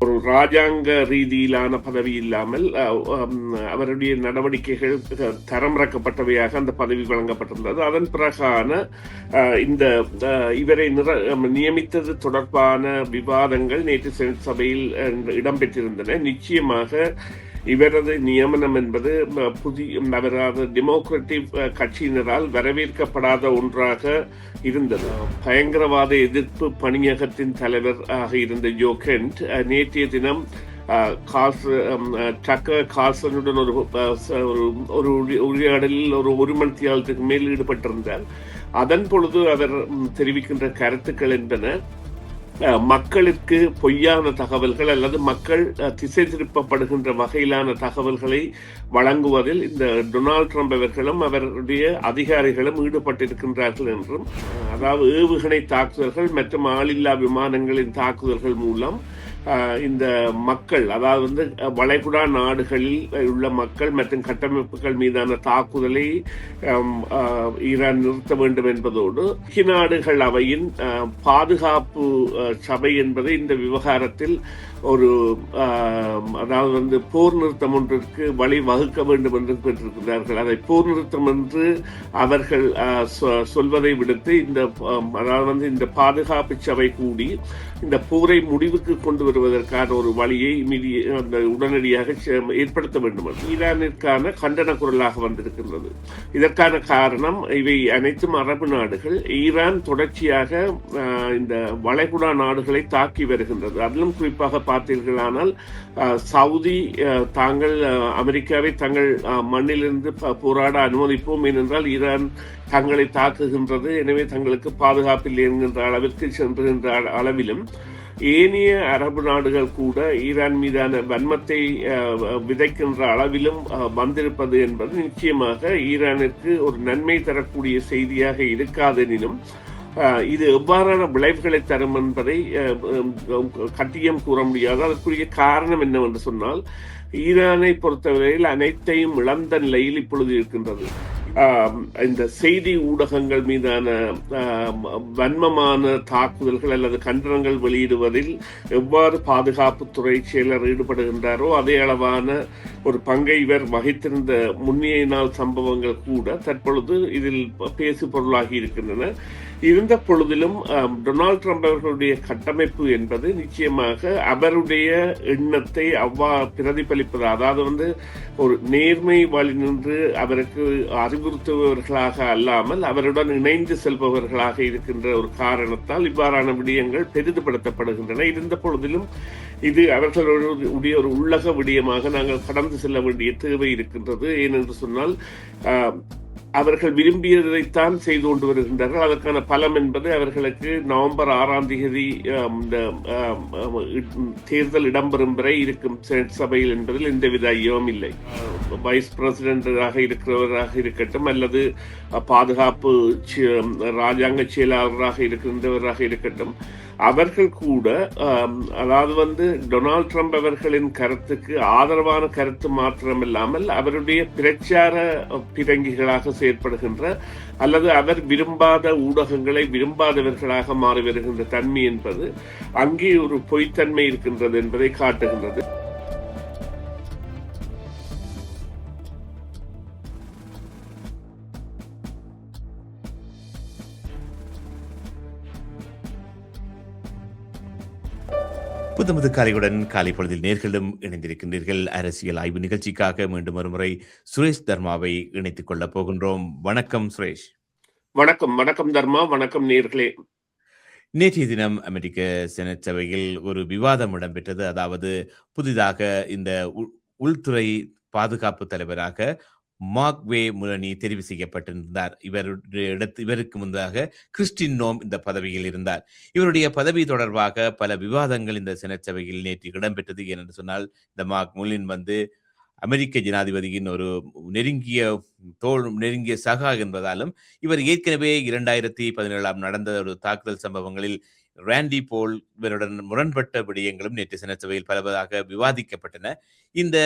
ஒரு ராஜாங்க ரீதியிலான பதவி இல்லாமல் அவருடைய நடவடிக்கைகள் தரமிறக்கப்பட்டவையாக அந்த பதவி வழங்கப்பட்டிருந்தது. அதன் பிறகான இந்த இவரை நியமித்தது தொடர்பான விவாதங்கள் நேற்று செனட் சபையில் இடம்பெற்றிருந்தன. நிச்சயமாக இவரது நியமனம் என்பது அவரது டெமோக்ராட்டிக் கட்சியினரால் வரவேற்கப்படாத ஒன்றாக இருந்தது. பயங்கரவாத எதிர்ப்பு பணியகத்தின் தலைவர் ஆக இருந்த ஜோ கென்ட் நேற்றைய தினம் டக்கர் கார்சனுடன் ஒரு உரையாடலில் ஒரு மணி தியாலத்துக்கு மேல் ஈடுபட்டிருந்தார். அதன் பொழுது அவர் தெரிவிக்கின்ற கருத்துக்கள் என்பன மக்களுக்கு பொய்யான தகவல்கள் அல்லது மக்கள் திசை திருப்பப்படுகின்ற வகையிலான தகவல்களை வழங்குவதில் இந்த டொனால்ட் ட்ரம்ப் அவர்களும் அவருடைய அதிகாரிகளும் ஈடுபட்டிருக்கின்றார்கள் என்றும், அதாவது ஏவுகணை தாக்குதல்கள் மற்றும் ஆளில்லா விமானங்களின் தாக்குதல்கள் மூலம் இந்த மக்கள், அதாவது வளைகுடா நாடுகளில் உள்ள மக்கள் மற்றும் கட்டமைப்புகள் மீதான தாக்குதலை ஈரான் நிறுத்த வேண்டும் என்பதோடு ஐக்கிய நாடுகள் அவையின் பாதுகாப்பு சபை என்பதை இந்த விவகாரத்தில் ஒரு அதாவது போர் நிறுத்தம் ஒன்றிற்கு வழி வகுக்க வேண்டும் என்று பெற்றிருக்கிறார்கள். அதை போர் நிறுத்தம் என்று அவர்கள் சொல்வதை விடுத்து அதாவது இந்த பாதுகாப்பு சபை கூடி இந்த போரை முடிவுக்கு கொண்டு வருவதற்கான ஒரு வழியை உடனடியாக ஏற்படுத்த வேண்டும் என்று ஈரானிற்கான கண்டன குரலாக வந்திருக்கின்றது. இதற்கான காரணம் இவை அனைத்தும் அரபு நாடுகள் ஈரான் தொடர்ச்சியாக இந்த வளைகுடா நாடுகளை தாக்கி வருகின்றது. அதிலும் குறிப்பாக பார்த்தீர்களானால் சவுதி தாங்கள் அமெரிக்காவை தங்கள் மண்ணிலிருந்து போராட அனுமதிப்போம், ஏனென்றால் ஈரான் தங்களை தாக்குகின்றது, எனவே தங்களுக்கு பாதுகாப்பில்லை என்கின்ற அளவிற்கு சென்றுகின்ற அளவிலும் ஏனைய அரபு நாடுகள் கூட ஈரான் மீதான வன்மத்தை விதைக்கின்ற அளவிலும் வந்திருப்பது என்பது நிச்சயமாக ஈரானுக்கு ஒரு நன்மை தரக்கூடிய செய்தியாக இருக்காதெனினும் இது எவ்வாறான விளைவுகளை தரும் என்பதை கட்டியம் கூற முடியாது. அதற்குரிய காரணம் என்னவென்று சொன்னால், ஈரானை பொறுத்தவரையில் அனைத்தையும் இழந்த நிலையில் இப்பொழுது இருக்கின்றது. இந்த செய்தி ஊடகங்கள் மீதான வன்மமான தாக்குதல்கள் அல்லது கண்டனங்கள் வெளியிடுவதில் எவ்வாறு பாதுகாப்புத்துறை செயலர் ஈடுபடுகின்றாரோ அதே அளவான ஒரு பங்கை இவர் வகித்திருந்த முன்னைய நாள் சம்பவங்கள் கூட தற்பொழுது இதில் பேசு பொருளாகி இருக்கின்றன. இருந்த பொழுதிலும் டொனால்ட் ட்ரம்ப் அவர்களுடைய கட்டமைப்பு என்பது நிச்சயமாக அவருடைய எண்ணத்தை பிரதிபலிப்பது, அதாவது ஒரு நேர்மை வழி நின்று அவருக்கு அறிவுறுத்துபவர்களாக அல்லாமல் அவருடன் இணைந்து செல்பவர்களாக இருக்கின்ற ஒரு காரணத்தால் இவ்வாறான விடயங்கள் பெரிதுபடுத்தப்படுகின்றன. இருந்த பொழுதிலும் இது அவர்களுடைய ஒரு உள்ளக விடயமாக நாங்கள் கடந்து செல்ல வேண்டிய தேவை இருக்கின்றது. ஏனென்று சொன்னால் அவர்கள் விரும்பியதைத்தான் செய்து கொண்டு வருகின்றார்கள். அதற்கான பலம் என்பது அவர்களுக்கு நவம்பர் 6ஆம் தேதி தேர்தல் இடம்பெறும் வரை இருக்கும் செனட் சபையில் என்பதில் எந்தவித ஐயமும் இல்லை. வைஸ் பிரசிடென்டாக இருக்கிறவராக இருக்கட்டும் அல்லது பாதுகாப்பு ராஜாங்க செயலாளராக இருக்கின்றவராக இருக்கட்டும், அவர்கள் கூட அதாவது டொனால்ட் ட்ரம்ப் அவர்களின் கருத்துக்கு ஆதரவான கருத்து மாத்திரமில்லாமல் அவருடைய பிரச்சார பிறங்கிகளாக செயற்படுகின்ற அல்லது அவர் விரும்பாத ஊடகங்களை விரும்பாதவர்களாக மாறி வருகின்ற தன்மை என்பது அங்கே ஒரு பொய்த்தன்மை இருக்கின்றது என்பதை காட்டுகின்றது. புத்தமது காலையுடன் காலை பொழுதில் நேர்களும் இணைந்திருக்கின்றீர்கள். அரசியல் ஆய்வு நிகழ்ச்சிக்காக மீண்டும் ஒருமுறை சுரேஷ் தர்மாவை இணைத்துக் கொள்ளப் போகின்றோம். வணக்கம் சுரேஷ். வணக்கம். வணக்கம் தர்மா. வணக்கம் நேர்களே. நேற்றைய தினம் அமெரிக்க செனட் சபையில் ஒரு விவாதம் இடம்பெற்றது. அதாவது புதிதாக இந்த உள்துறை பாதுகாப்பு தலைவராக மார்க்வே முலனி தெரிவு செய்யப்பட்டிருந்தார். இவருக்கு முன்னதாக கிறிஸ்டின் நோம் இந்த பதவியில் இருந்தார். இவருடைய பதவி தொடர்பாக பல விவாதங்கள் இந்த செனட் சபையில் நேற்று இடம்பெற்றது. ஏனென்று சொன்னால், இந்த மார்க் முலின் அமெரிக்க ஜனாதிபதியின் ஒரு நெருங்கிய சகா என்பதாலும் இவர் ஏற்கனவே 2017 நடந்த ஒரு தாக்குதல் சம்பவங்களில் ராண்டி போல் இவருடன் முரண்பட்ட விடயங்களும் நேற்று செனட் சபையில் பலவதாக விவாதிக்கப்பட்டன. இந்த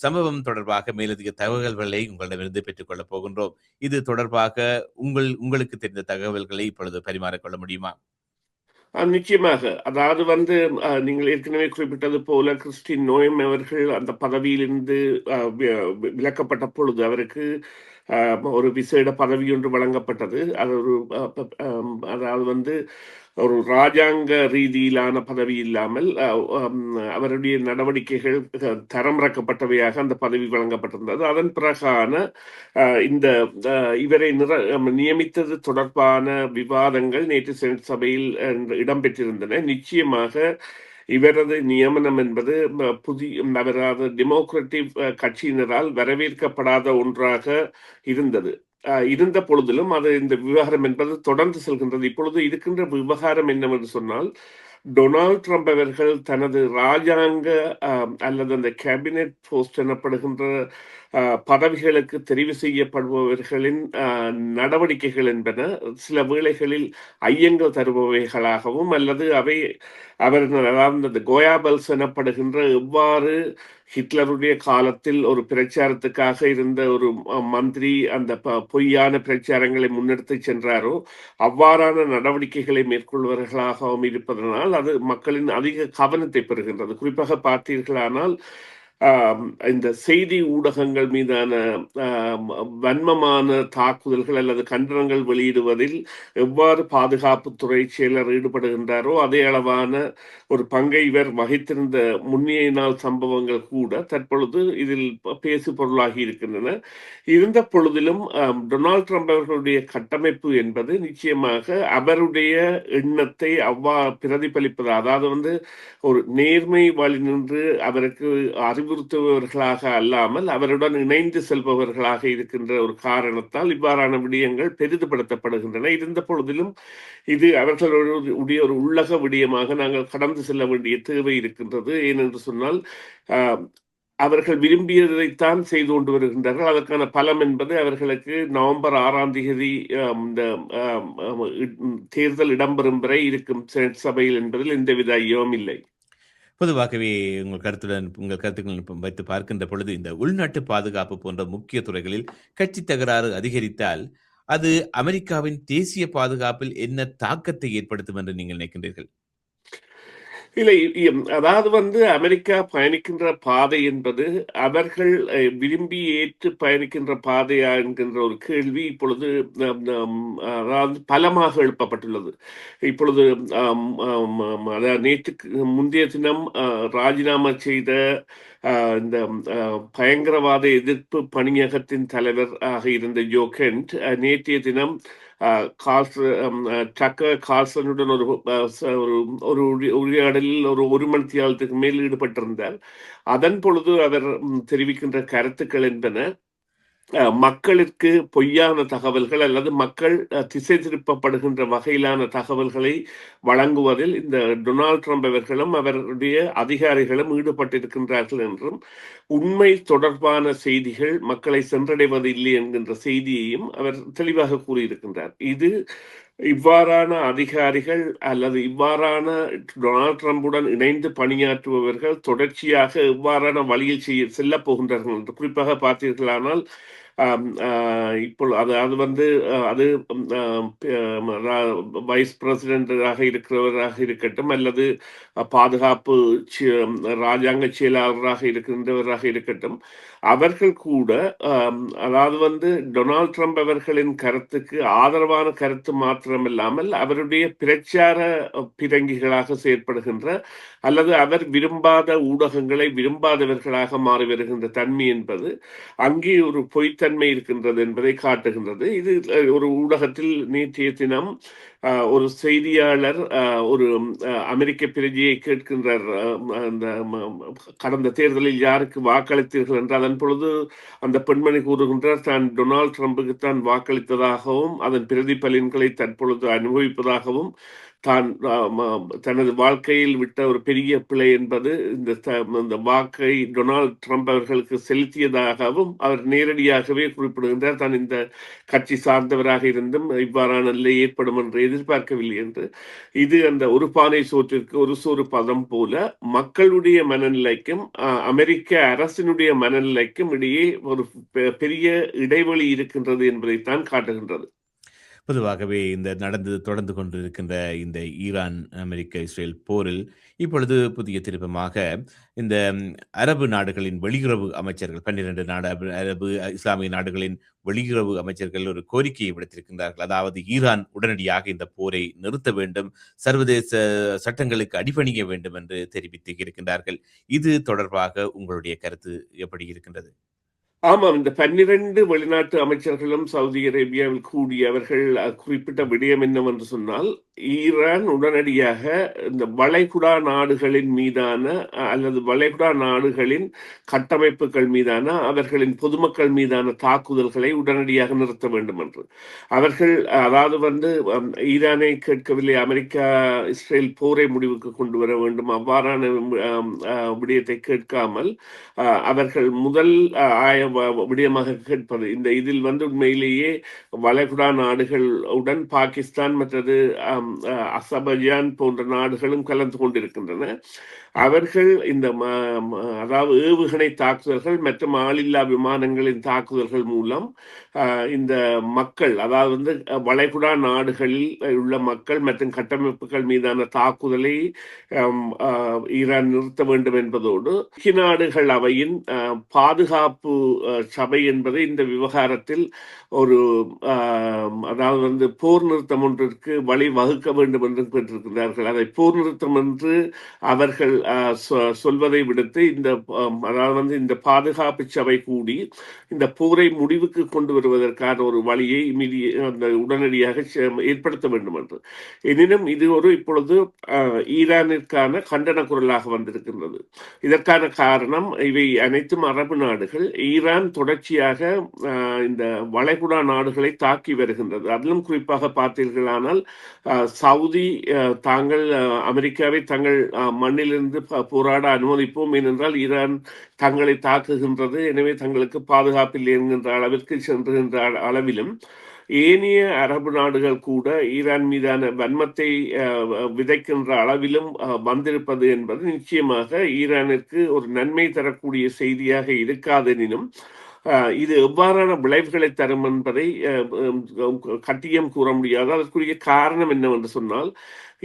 சம்பவம் தொடர்பாக மேலதிக தகவல்களை உங்களிடமிருந்து பெற்றுக்கொள்ளப் போகின்றோம். இது தொடர்பாக உங்களுக்கு தெரிந்த தகவல்களை இப்பொழுது பரிமாறிக்கொள்ள முடியுமா? நிச்சயமாக. அதாவது வந்து நீங்கள் ஏற்கனவே குறிப்பிட்டது போல கிறிஸ்டின் நோயம் அவர்கள் அந்த பதவியிலிருந்து அ வி விலக்கப்பட்ட பொழுது அவருக்கு அ ஒரு விசேட பதவி ஒன்று வழங்கப்பட்டது. அது ஒரு அ ப அதாவது வந்து ஒரு ராஜாங்க ரீதியிலான பதவி இல்லாமல் அவருடைய நடவடிக்கைகள் தரமிறக்கப்பட்டவையாக அந்த பதவி வழங்கப்பட்டிருந்தது. அதன் பிறகான இந்த இவரை நியமித்தது தொடர்பான விவாதங்கள் நேற்று செனட் சபையில் இடம்பெற்றிருந்தன. நிச்சயமாக இவரது நியமனம் என்பது அவரது டெமோக்ராட்டிக் கட்சியினரால் வரவேற்கப்படாத ஒன்றாக இருந்தது. இருந்த பொழுதிலும் அது இந்த விவகாரம் என்பது தொடர்ந்து செல்கின்றது. இப்பொழுது இருக்கின்ற விவகாரம் என்னவென்று சொன்னால், டொனால்ட் ட்ரம்ப் அவர்கள் தனது ராஜாங்க அல்லது அந்த கேபினெட் போஸ்ட் எனப்படுகின்ற பதவிகளுக்கு தெரிவு செய்யப்படுபவர்களின் நடவடிக்கைகள் என்பன சில வேளைகளில் ஐயங்கள் தருபவைகளாகவும் அல்லது அவை அவர்கள் அதாவது அந்த கோயாபல்ஸ் எனப்படுகின்ற எவ்வாறு ஹிட்லருடைய காலத்தில் ஒரு பிரச்சாரத்துக்காக இருந்த ஒரு மந்திரி அந்த பொய்யான பிரச்சாரங்களை முன்னெடுத்து சென்றாரோ அவ்வாறான நடவடிக்கைகளை மேற்கொள்வர்களாகவும் இருப்பதனால் அது மக்களின் அதிக கவனத்தை பெறுகின்றது. குறிப்பாக பார்த்தீர்களானால் இந்த செய்தி ஊடகங்கள் மீதான ஆம், வன்மமான தாக்குதல்கள் அல்லது கண்டனங்கள் வெளியிடுவதில் எவ்வாறு பாதுகாப்புத்துறை செயலர் ஈடுபடுகின்றாரோ அதே அளவான ஒரு பங்கை இவர் வகித்திருந்த முன்னைய நாள் சம்பவங்கள் கூட தற்பொழுது இதில் பேசு பொருளாகி இருக்கின்றன. இருந்த பொழுதிலும் டொனால்ட் ட்ரம்ப் அவர்களுடைய கட்டமைப்பு என்பது நிச்சயமாக அவருடைய எண்ணத்தை பிரதிபலிப்பது. அதாவது வந்து ஒரு நேர்மை வழி நின்று அவருக்கு அறிவுறுத்துபவர்களாக அல்லாமல் அவருடன் இணைந்து செல்பவர்களாக இருக்கின்ற ஒரு காரணத்தால் இவ்வாறான விடயங்கள் பெரிதுபடுத்தப்படுகின்றன. இருந்த பொழுதிலும் இது அவர்களுடைய ஒரு உள்ளக விடயமாக நாங்கள் கடந்து செல்ல வேண்டிய தேவை இருக்கின்றது. ஏனென்று சொன்னால் அவர்கள் விரும்பியதைத்தான் செய்து கொண்டு வருகின்றார்கள். அதற்கான பலம் என்பது அவர்களுக்கு நவம்பர் 6ஆம் தேதி இந்த தேர்தல் இடம்பெறும் வரை இருக்கும் செனட் சபையில் என்பதில் எந்தவித ஐயமும் இல்லை. பொதுவாகவே உங்கள் கருத்துக்களுடன் வைத்து பார்க்கின்ற பொழுது, இந்த உள்நாட்டு பாதுகாப்பு போன்ற முக்கிய துறைகளில் கட்சி தகராறு அதிகரித்தால், அது அமெரிக்காவின் தேசிய பாதுகாப்பில் என்ன தாக்கத்தை ஏற்படுத்தும் என்று நீங்கள் நினைக்கின்றீர்கள்? இல்லை. அதாவது வந்து அமெரிக்கா பயணிக்கின்ற பாதை என்பது அவர்கள் விரும்பி ஏற்று பயணிக்கின்ற பாதையா என்கின்ற ஒரு கேள்வி இப்பொழுது அதாவது பலமாக எழுப்பப்பட்டுள்ளது. இப்பொழுது அதாவது நேற்றுக்கு முந்தைய தினம் ராஜினாமா செய்த இந்த பயங்கரவாத எதிர்ப்பு பணியகத்தின் தலைவர் ஆக இருந்த ஜோ கென்ட் நேற்றைய தினம் டக்கர் கார்ல்சனுடன் ஒரு ஒரு உரையாடலில் ஒரு மணித்தியாலத்துக்கு மேல் ஈடுபட்டிருந்தார். அதன் பொழுது அவர் தெரிவிக்கின்ற கருத்துக்கள் என்பன மக்களுக்கு பொய்யான தகவல்கள் அல்லது மக்கள் திசை திருப்பப்படுகின்ற வகையிலான தகவல்களை வழங்குவதில் இந்த டொனால்ட் ட்ரம்ப் அவர்களும் அவருடைய அதிகாரிகளும் ஈடுபட்டிருக்கின்றார்கள் என்றும் உண்மை தொடர்பான செய்திகள் மக்களை சென்றடைவது இல்லை என்கின்ற செய்தியையும் அவர் தெளிவாக கூறியிருக்கின்றார். இது இவ்வாறான அதிகாரிகள் அல்லது இவ்வாறான டொனால்ட் ட்ரம்புடன் இணைந்து பணியாற்றுபவர்கள் தொடர்ச்சியாக இவ்வாறான வழியில் செல்லப் போகின்றார்கள் என்று குறிப்பாக பார்த்தீர்களானால் இப்போ அது அது வந்து அது வைஸ் பிரசிடென்டாக இருக்கிறவராக இருக்கட்டும் அல்லது பாதுகாப்பு ராஜாங்க செயலாளராக இருக்கின்றவராக இருக்கட்டும் அவர்கள் கூட அதாவது வந்து டொனால்ட் ட்ரம்ப் அவர்களின் கருத்துக்கு ஆதரவான கருத்து மாத்திரமில்லாமல் அவருடைய பிரச்சார பிரங்கிகளாக செயற்படுகின்ற அல்லது அவர் விரும்பாத ஊடகங்களை விரும்பாதவர்களாக மாறி வருகின்ற தன்மை என்பது அங்கே ஒரு பொய்த்தன்மை இருக்கின்றது என்பதை காட்டுகின்றது. இது ஒரு ஊடகத்தில் நேற்றைய தினம் ஒரு செய்தியாளர் ஒரு அமெரிக்க பிரஜையை கேட்கின்றார். அந்த கடந்த தேர்தலில் யாருக்கு வாக்களித்தீர்கள் என்று. அதன் பொழுது அந்த பெண்மணி கூறுகின்றார் தான் டொனால்ட் ட்ரம்புக்கு தான் வாக்களித்ததாகவும் அதன் பிரதிபலன்களை தற்பொழுது அனுபவிப்பதாகவும் தான் தனது வாழ்க்கையில் விட்ட ஒரு பெரிய பிழை என்பது இந்த வாக்கை டொனால்ட் ட்ரம்ப் அவர்களுக்கு செலுத்தியதாகவும் அவர் நேரடியாகவே குறிப்பிடுகின்றார். தான் இந்த கட்சி சார்ந்தவராக இருந்தும் இவ்வாறான நிலை ஏற்படும் என்று எதிர்பார்க்கவில்லை என்று. இது அந்த ஒரு பானை சோற்றிற்கு ஒரு சோறு பதம் போல மக்களுடைய மனநிலைக்கும் அமெரிக்க அரசினுடைய மனநிலைக்கும் இடையே ஒரு பெரிய இடைவெளி இருக்கின்றது என்பதைத்தான் காட்டுகின்றது. பொதுவாகவே இந்த தொடர்ந்து கொண்டிருக்கின்ற இந்த ஈரான், அமெரிக்க, இஸ்ரேல் போரில் இப்பொழுது புதிய திருப்பமாக இந்த அரபு நாடுகளின் வெளியுறவு அமைச்சர்கள் 12 அரபு இஸ்லாமிய நாடுகளின் வெளியுறவு அமைச்சர்கள் ஒரு கோரிக்கையை விடுத்திருக்கின்றார்கள். அதாவது ஈரான் உடனடியாக இந்த போரை நிறுத்த வேண்டும், சர்வதேச சட்டங்களுக்கு அடிபணிய வேண்டும் என்று தெரிவித்து இருக்கின்றார்கள். இது தொடர்பாக உங்களுடைய கருத்து எப்படி இருக்கின்றது? ஆமாம். இந்த 12 வெளிநாட்டு அமைச்சர்களும் சவுதி அரேபியாவில் கூடி அவர்கள் குறிப்பிட்ட விடயம் என்னவென்று சொன்னால், ஈரான் உடனடியாக இந்த வளைகுடா நாடுகளின் மீதான அல்லது வளைகுடா நாடுகளின் கட்டமைப்புகள் மீதான அவர்களின் பொதுமக்கள் மீதான தாக்குதல்களை உடனடியாக நிறுத்த வேண்டும் என்று. அவர்கள் அதாவது ஈரானை கேட்கவில்லை, அமெரிக்கா இஸ்ரேல் போரை முடிவுக்கு கொண்டு வர வேண்டும் அவ்வாறான விடயத்தை கேட்காமல் அவர்கள் முதல் விடயமாக கேட்பது இதில் உண்மையிலேயே வளைகுடா நாடுகளுடன் பாகிஸ்தான் மற்றது அசர்பைஜான் போன்ற நாடுகளும் கலந்து கொண்டிருக்கின்றன. அவர்கள் இந்த அதாவது ஏவுகணை தாக்குதல்கள் மற்றும் ஆளில்லா விமானங்களின் தாக்குதல்கள் மூலம் இந்த மக்கள் அதாவது வளைகுடா நாடுகளில் உள்ள மக்கள் மற்றும் கட்டமைப்புகள் மீதான தாக்குதலை ஈரான் நிறுத்த வேண்டும் என்பதோடு ஐக்கிய நாடுகள் அவையின் பாதுகாப்பு சபை என்பது இந்த விவகாரத்தில் ஒரு அதாவது போர் நிறுத்தம் ஒன்றிற்கு வழி வகுக்க வேண்டும் என்று கேட்டிருக்கிறார்கள். அதை போர் நிறுத்தம் என்று அவர்கள் சொல்வதை விடுத்து அதாவது இந்த பாதுகாப்பு சபை கூடி இந்த போரை முடிவுக்கு கொண்டு வருவதற்கான ஒரு வழியை உடனடியாக ஏற்படுத்த வேண்டும் என்று. எனினும் இது இப்பொழுது ஈரானிற்கான கண்டன குரலாக வந்திருக்கின்றது. இதற்கான காரணம் இவை அனைத்தும் அரபு நாடுகள். ஈரான் தொடர்ச்சியாக இந்த வளைகுடா நாடுகளை தாக்கி வருகின்றது. அதிலும் குறிப்பாக பார்த்தீர்களானால் சவுதி தாங்கள் அமெரிக்காவை தங்கள் மண்ணிலிருந்து போராட அனுமதிப்போம், ஏனென்றால் ஈரான் தங்களை தாக்குகின்றது, எனவே தங்களுக்கு பாதுகாப்பில்லை என்கின்ற அளவிற்கு சென்றுகின்ற அளவிலும் ஏனைய அரபு நாடுகள் கூட ஈரான் மீதான வன்மத்தை விதைக்கின்ற அளவிலும் வந்திருப்பது என்பது நிச்சயமாக ஈரானிற்கு ஒரு நன்மை தரக்கூடிய செய்தியாக இருக்காதெனினும் இது எவ்வாறான விளைவுகளை தரும் என்பதை கட்டியம் கூற முடியாது. அதற்குரிய காரணம் என்னவென்று சொன்னால்,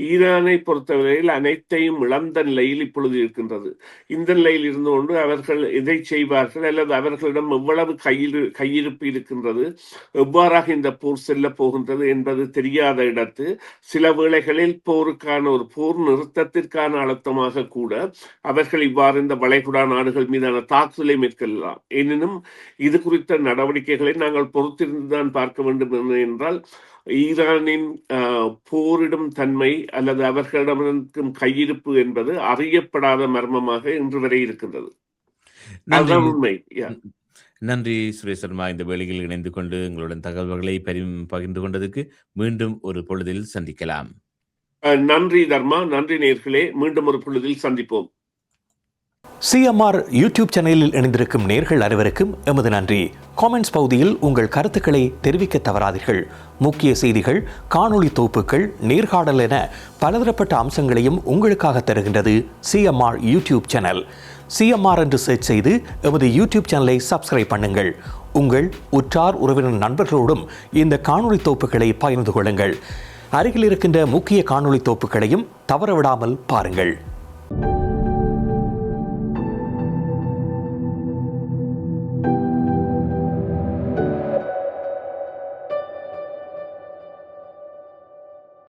ஈரானை பொறுத்தவரையில் அனைத்தையும் இழந்த நிலையில் இப்பொழுது இருக்கின்றது. இந்த நிலையில் இருந்து கொண்டு அவர்கள் எதை செய்வார்கள் அல்லது அவர்களிடம் எவ்வளவு கையிருப்பு இருக்கின்றது, எவ்வாறாக இந்த போர் செல்ல போகின்றது என்பது தெரியாத இடத்து சில வேளைகளில் போருக்கான ஒரு போர் நிறுத்தத்திற்கான அழுத்தமாக கூட அவர்கள் இவ்வாறு இந்த வளைகுடா நாடுகள் மீதான தாக்குதலை மேற்கொள்ளலாம். எனினும் இது குறித்த நடவடிக்கைகளை நாங்கள் பொறுத்திருந்துதான் பார்க்க வேண்டும் என்றால், ஈரானின் போரிடும் தன்மை அல்லது அவர்களிடம் கையிருப்பு என்பது அறியப்படாத மர்மமாக இன்று வரை இருக்கின்றது. உண்மை. நன்றி சுரேஷ் சர்மா, இந்த வேளையில் இணைந்து கொண்டு உங்களுடன் தகவல்களை பகிர்ந்து கொண்டதுக்கு. மீண்டும் ஒரு பொழுதில் சந்திக்கலாம். நன்றி தர்மா, நன்றி நேயர்களே, மீண்டும் ஒரு பொழுதில் சந்திப்போம். சிஎம்ஆர் யூடியூப் சேனலில் இணைந்திருக்கும் நேர்கள் அனைவருக்கும் எமது நன்றி. காமெண்ட்ஸ் பகுதியில் உங்கள் கருத்துக்களை தெரிவிக்க தவறாதீர்கள். முக்கிய செய்திகள், காணொளி தொகுப்புகள், நேர்காணல் என பலதரப்பட்ட அம்சங்களையும் உங்களுக்காக தருகின்றது சிஎம்ஆர் யூடியூப் சேனல். சிஎம்ஆர் என்று சர்ச் செய்து எமது யூடியூப் சேனலை சப்ஸ்கிரைப் பண்ணுங்கள். உங்கள் உற்றார் உறவினர் நண்பர்களோடும் இந்த காணொளி தொகுப்புகளை பகிர்ந்து கொள்ளுங்கள். அருகில் இருக்கின்ற முக்கிய காணொளி தொகுப்புகளையும் தவறவிடாமல் பாருங்கள்.